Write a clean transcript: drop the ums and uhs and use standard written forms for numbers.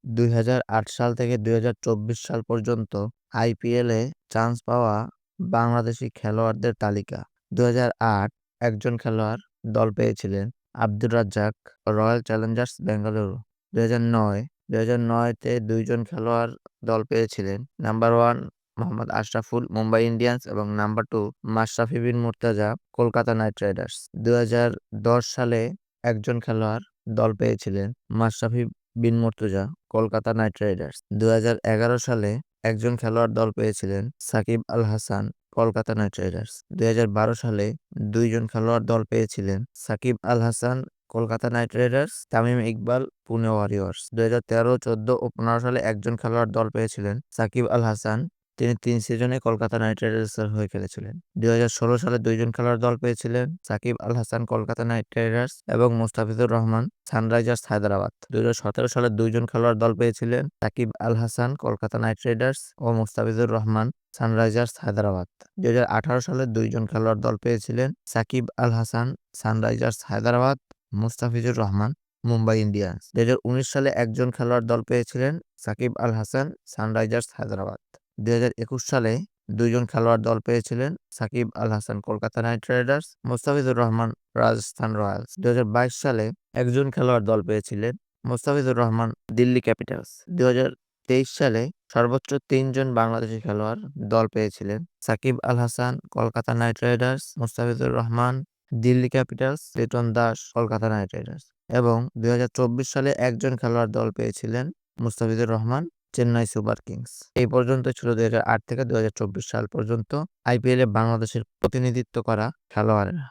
2008 সাল থেকে 2024 সাল পর্যন্ত আইপিএলে চান্স পাওয়া বাংলাদেশি খেলোয়াড়দের তালিকা। 2008 একজন খেলোয়াড় দল পেয়েছিলেন আব্দুর রাজ্জাক, রয়্যাল চ্যালেঞ্জার্স বেঙ্গালুরু। 2009 তে 2 জন খেলোয়াড় দল পেয়েছিলেন। নাম্বার 1 মোহাম্মদ আশরাফুল, মুম্বাই ইন্ডিয়ান্স এবং নাম্বার 2 মাশরাফি বিন মুর্তজা, কলকাতা নাইট রাইডার্স। 2010 সালে একজন খেলোয়াড় দল পেয়েছিলেন মাশরাফি বিন মুর্তজা, কলকাতা নাইট রাইডার্স। 2011 সালে একজন খেলোয়াড় দল পেয়েছিলেন সাকিব আল হাসান, কলকাতা নাইট রাইডার্স। 2012 সালে 2 জন খেলোয়াড় দল পেয়েছিলেন Shakib Al Hasan, Kolkata Knight Riders, Tamim Iqbal, Pune Warriors. 2013, 14 ও 15 সালে একজন খেলোয়াড় দল পেয়েছিলেন সাকিব আল হাসান। তিনি 3 সিজনে কলকাতা নাইট রাইডার্সের হয়ে খেলেছিলেন। 2016 সালে 2 জন খেলোয়াড় দল পেয়েছিলেন সাকিব আল হাসান, কলকাতা নাইট রাইডার্স এবং মুস্তাফিজুর রহমান, সানরাইজার্স হায়দ্রাবাদ। 2017 সালে 2 জন খেলোয়াড় দল পেয়েছিলেন সাকিব আল হাসান, কলকাতা নাইট রাইডার্স ও মুস্তাফিজুর রহমান, সানরাইজার্স হায়দ্রাবাদ। 2018 সালে 2 জন খেলোয়াড় দল পেয়েছিলেন সাকিব আল হাসান, সানরাইজার্স হায়দ্রাবাদ, মুস্তাফিজুর রহমান, মুম্বাই ইন্ডিয়ান্স। 2019 সালে একজন খেলোয়াড় দল পেয়েছিলেন সাকিব আল হাসান, সানরাইজার্স হায়দ্রাবাদ। 2021 সালে 2 জন খেলোয়াড় দল পেয়েছিলেন Shakib Al Hasan, Kolkata Knight Riders, Mustafizur Rahman, Rajasthan Royals. 2022 সালে একজন খেলোয়াড় দল পেয়েছিলেন মুস্তাফিজুর রহমান, দিল্লি ক্যাপিটালস। 2023 সালে সর্বোচ্চ 3 জন বাংলাদেশি খেলোয়াড় দল পেয়েছিলেন Shakib Al Hasan, Kolkata Knight Riders, Mustafizur Rahman, Delhi Capitals, Liton Das, Kolkata Knight Riders. এবং 2024 সালে একজন খেলোয়াড় দল পেয়েছিলেন মুস্তাফিজুর রহমান, চেন্নাই সুপার কিংস। এই পর্যন্ত ছিল 2008 থেকে 2024 সাল পর্যন্ত আইপিএলে বাংলাদেশের প্রতিনিধিত্ব করা খেলোয়াড়েরা।